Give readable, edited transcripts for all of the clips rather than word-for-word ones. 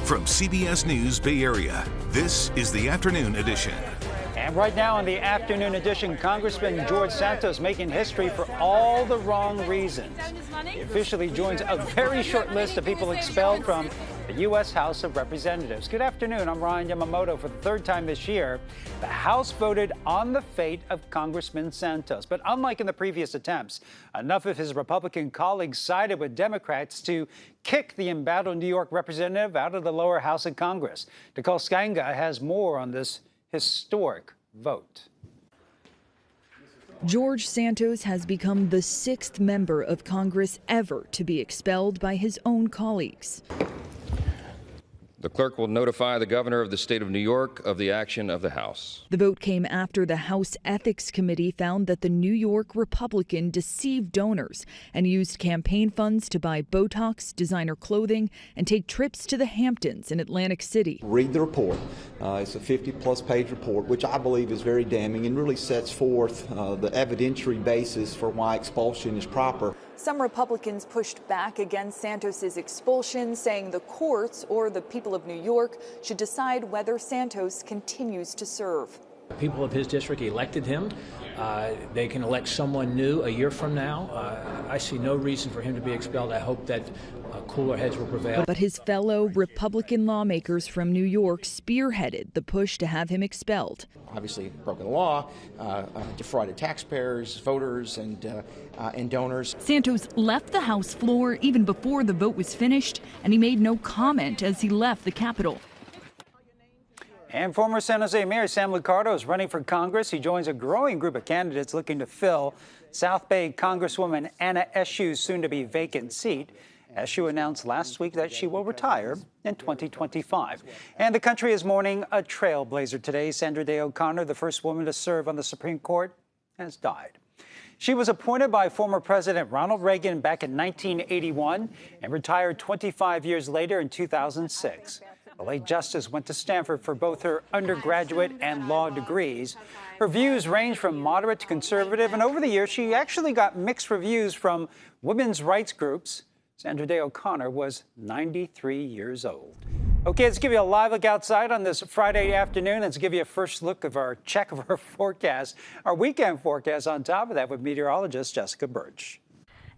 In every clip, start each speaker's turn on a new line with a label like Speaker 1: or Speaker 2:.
Speaker 1: From CBS News Bay Area, this is the Afternoon Edition.
Speaker 2: And right now on the Afternoon Edition, Congressman George Santos making history for all the wrong reasons. He officially joins a very short list of people expelled from the U.S. House of Representatives. Good afternoon. I'm Ryan Yamamoto. For the third time this year, the House voted on the fate of Congressman Santos. But unlike in the previous attempts, enough of his Republican colleagues sided with Democrats to kick the embattled New York representative out of the lower house of Congress. Nicole Skanga has more on this historic vote.
Speaker 3: George Santos has become the sixth member of Congress ever to be expelled by his own colleagues.
Speaker 4: The clerk will notify the governor of the state of New York of the action of the House.
Speaker 3: The vote came after the House Ethics Committee found that the New York Republican deceived donors and used campaign funds to buy Botox, designer clothing, and take trips to the Hamptons in Atlantic City.
Speaker 5: Read the report. It's a 50-plus page report, which I believe is very damning and really sets forth the evidentiary basis for why expulsion is proper.
Speaker 6: Some Republicans pushed back against Santos's expulsion, saying the courts or the people of New York should decide whether Santos continues to serve.
Speaker 7: The people of his district elected him. They can elect someone new a year from now. I see no reason for him to be expelled. I hope that cooler heads will prevail.
Speaker 3: But his fellow Republican lawmakers from New York spearheaded the push to have him expelled.
Speaker 8: Obviously broken the law, defrauded taxpayers, voters, and donors.
Speaker 3: Santos left the House floor even before the vote was finished, and he made no comment as he left the Capitol.
Speaker 2: And former San Jose Mayor Sam Liccardo is running for Congress. He joins a growing group of candidates looking to fill South Bay Congresswoman Anna Eshue's soon-to-be vacant seat. Eshue announced last week that she will retire in 2025. And the country is mourning a trailblazer today. Sandra Day O'Connor, the first woman to serve on the Supreme Court, has died. She was appointed by former President Ronald Reagan back in 1981 and retired 25 years later in 2006. The late justice went to Stanford for both her undergraduate and law degrees. Her views range from moderate to conservative, and over the years, she actually got mixed reviews from women's rights groups. Sandra Day O'Connor was 93 years old. Okay, let's give you a live look outside on this Friday afternoon. Let's give you a first look of our check of our forecast, our weekend forecast on top of that with meteorologist Jessica Birch.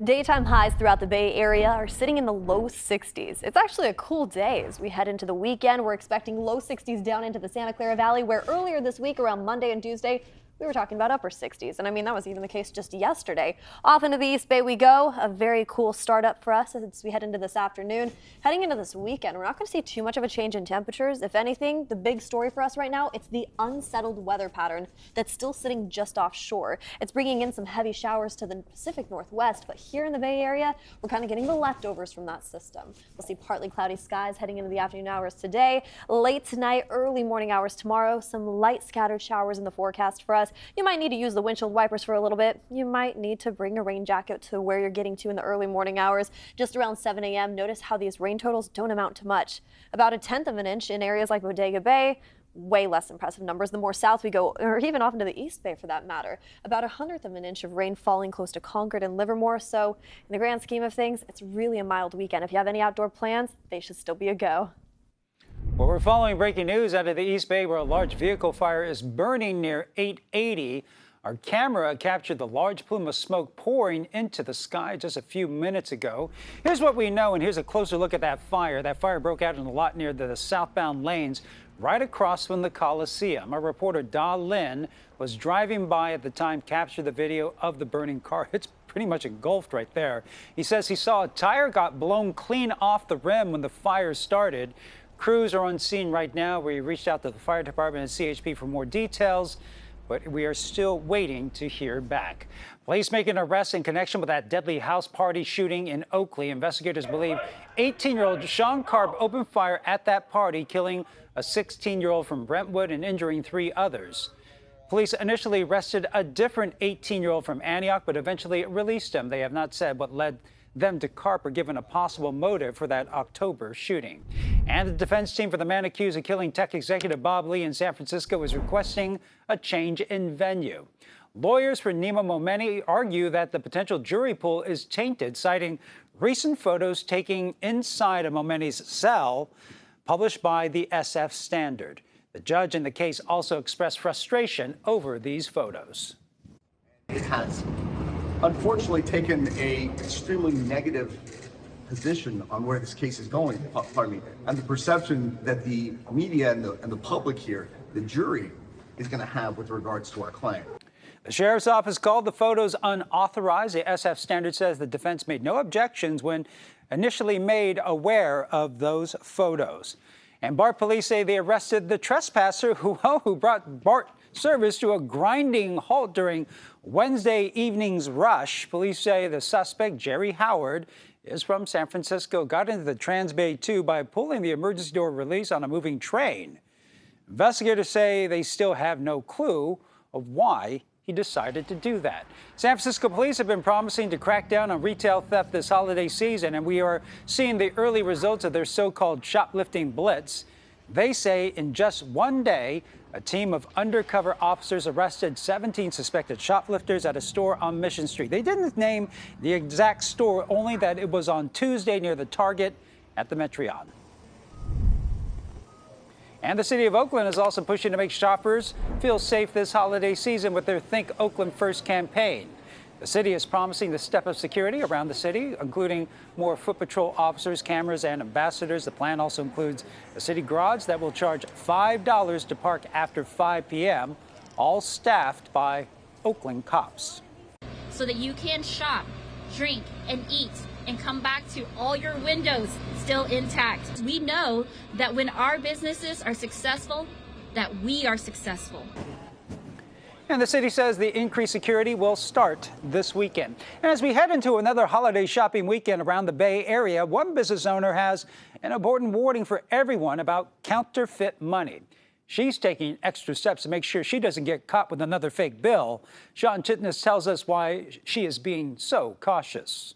Speaker 9: Daytime highs throughout the Bay Area are sitting in the low 60s. It's actually a cool day as we head into the weekend. We're expecting low 60s down into the Santa Clara Valley, where earlier this week around Monday and Tuesday, we were talking about upper 60s. And I mean, that was even the case just yesterday. Off into the East Bay we go. A very cool startup for us as we head into this afternoon. Heading into this weekend, we're not going to see too much of a change in temperatures. If anything, the big story for us right now, it's the unsettled weather pattern that's still sitting just offshore. It's bringing in some heavy showers to the Pacific Northwest, but here in the Bay Area, we're kind of getting the leftovers from that system. We'll see partly cloudy skies heading into the afternoon hours today. Late tonight, early morning hours tomorrow, some light scattered showers in the forecast for us. You might need to use the windshield wipers for a little bit. You might need to bring a rain jacket to where you're getting to in the early morning hours. Just around 7 a.m., notice how these rain totals don't amount to much. About 1/10 of an inch in areas like Bodega Bay. Way less impressive numbers the more south we go, or even off into the East Bay for that matter. About 1/100 of an inch of rain falling close to Concord and Livermore. So in the grand scheme of things, it's really a mild weekend. If you have any outdoor plans, they should still be a go.
Speaker 2: Well, we're following breaking news out of the East Bay where a large vehicle fire is burning near 880. Our camera captured the large plume of smoke pouring into the sky just a few minutes ago. Here's what we know, and here's a closer look at that fire. That fire broke out in a lot near the southbound lanes right across from the Coliseum. Our reporter, Da Lin, was driving by at the time, captured the video of the burning car. It's pretty much engulfed right there. He says he saw a tire got blown clean off the rim when the fire started. Crews are on scene right now. We reached out to the fire department and CHP for more details, but we are still waiting to hear back. Police making arrests in connection with that deadly house party shooting in Oakley. Investigators believe 18-year-old Sean Karp opened fire at that party, killing a 16-year-old from Brentwood and injuring 3 others. Police initially arrested a different 18-year-old from Antioch, but eventually released him. They have not said what led them to Karp or given a possible motive for that October shooting. And the defense team for the man accused of killing tech executive Bob Lee in San Francisco is requesting a change in venue. Lawyers for Nima Momeni argue that the potential jury pool is tainted, citing recent photos taken inside of Momeni's cell. published by the SF Standard. The judge in the case also expressed frustration over these photos.
Speaker 10: It has unfortunately taken an extremely negative position on where this case is going, and the perception that the media and the public here, the jury, is going to have with regards to our claim.
Speaker 2: The sheriff's office called the photos unauthorized. The SF Standard says the defense made no objections when initially made aware of those photos. And BART police say they arrested the trespasser who brought BART service to a grinding halt during Wednesday evening's rush. Police say the suspect, Jerry Howard, is from San Francisco, got into the Transbay 2 by pulling the emergency door release on a moving train. Investigators say they still have no clue of why he decided to do that. San Francisco police have been promising to crack down on retail theft this holiday season, and we are seeing the early results of their so-called shoplifting blitz. They say in just one day, a team of undercover officers arrested 17 suspected shoplifters at a store on Mission Street. They didn't name the exact store, only that it was on Tuesday near the Target at the Metreon. And the city of Oakland is also pushing to make shoppers feel safe this holiday season with their Think Oakland First campaign. The city is promising to step up security around the city, including more Foot Patrol officers, cameras, and ambassadors. The plan also includes a city garage that will charge $5 to park after 5 p.m., all staffed by Oakland cops.
Speaker 11: So that you can shop, drink, and eat, and come back to all your windows still intact. We know that when our businesses are successful, that we are successful.
Speaker 2: And the city says the increased security will start this weekend. And as we head into another holiday shopping weekend around the Bay Area, one business owner has an important warning for everyone about counterfeit money. She's taking extra steps to make sure she doesn't get caught with another fake bill. Sean Chitness tells us why she is being so cautious.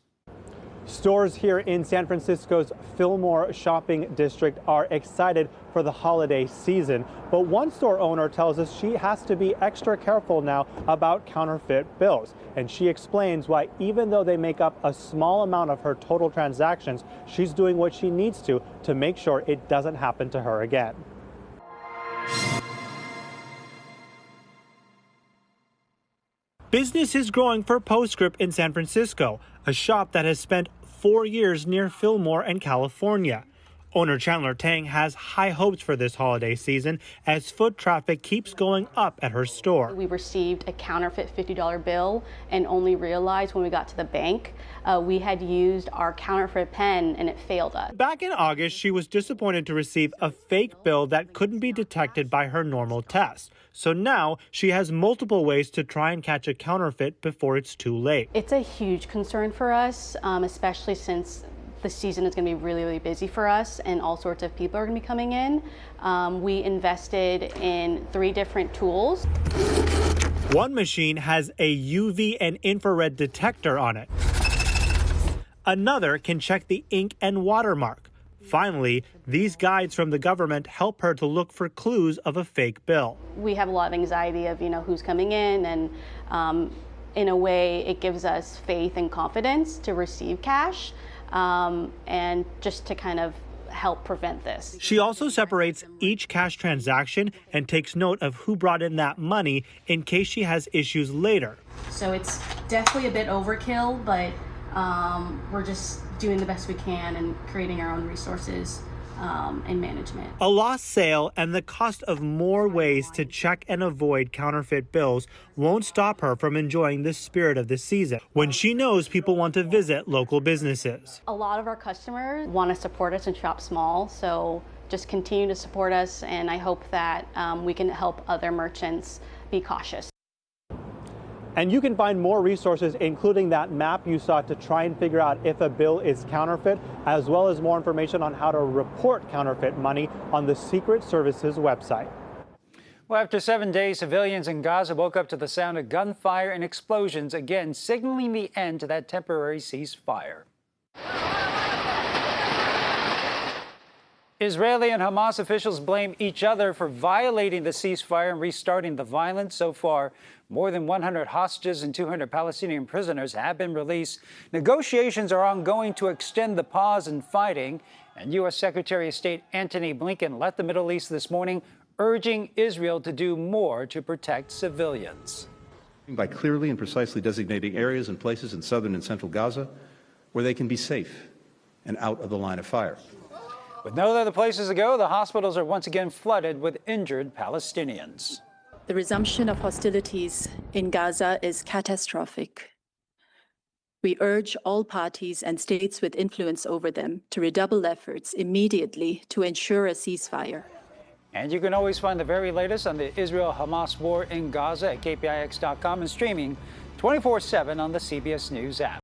Speaker 12: Stores here in San Francisco's Fillmore shopping district are excited for the holiday season, but one store owner tells us she has to be extra careful now about counterfeit bills. And she explains why, even though they make up a small amount of her total transactions, she's doing what she needs to make sure it doesn't happen to her again. Business is growing for Postscript in San Francisco, a shop that has spent 4 years near Fillmore and California. Owner Chandler Tang has high hopes for this holiday season as foot traffic keeps going up at her store.
Speaker 13: We received a counterfeit $50 bill and only realized when we got to the bank we had used our counterfeit pen and it failed us.
Speaker 12: Back in August, she was disappointed to receive a fake bill that couldn't be detected by her normal test. So now she has multiple ways to try and catch a counterfeit before it's too late.
Speaker 13: It's a huge concern for us, especially since the season is going to be really, really busy for us and all sorts of people are going to be coming in. We invested in 3 different tools.
Speaker 12: One machine has a UV and infrared detector on it. Another can check the ink and watermark. Finally, these guides from the government help her to look for clues of a fake bill.
Speaker 13: We have a lot of anxiety of, who's coming in, and in a way it gives us faith and confidence to receive cash. And just to kind of help prevent this.
Speaker 12: She also separates each cash transaction and takes note of who brought in that money in case she has issues later.
Speaker 13: So it's definitely a bit overkill, but we're just doing the best we can and creating our own resources and management.
Speaker 12: A lost sale and the cost of more ways to check and avoid counterfeit bills won't stop her from enjoying the spirit of the season when she knows people want to visit local businesses.
Speaker 13: A lot of our customers want to support us and shop small, so just continue to support us, and I hope that we can help other merchants be cautious.
Speaker 12: And you can find more resources, including that map you saw to try and figure out if a bill is counterfeit, as well as more information on how to report counterfeit money on the Secret Service's website.
Speaker 2: Well, after 7 days, civilians in Gaza woke up to the sound of gunfire and explosions, again signaling the end to that temporary ceasefire. Israeli and Hamas officials blame each other for violating the ceasefire and restarting the violence. So far, more than 100 hostages and 200 Palestinian prisoners have been released. Negotiations are ongoing to extend the pause in fighting, And U.S. Secretary of State Antony Blinken left the Middle East this morning, urging Israel to do more to protect civilians.
Speaker 14: By clearly and precisely designating areas and places in southern and central Gaza where they can be safe and out of the line of fire.
Speaker 2: With no other places to go, the hospitals are once again flooded with injured Palestinians.
Speaker 15: The resumption of hostilities in Gaza is catastrophic. We urge all parties and states with influence over them to redouble efforts immediately to ensure a ceasefire.
Speaker 2: And you can always find the very latest on the Israel-Hamas war in Gaza at KPIX.com and streaming 24/7 on the CBS News app.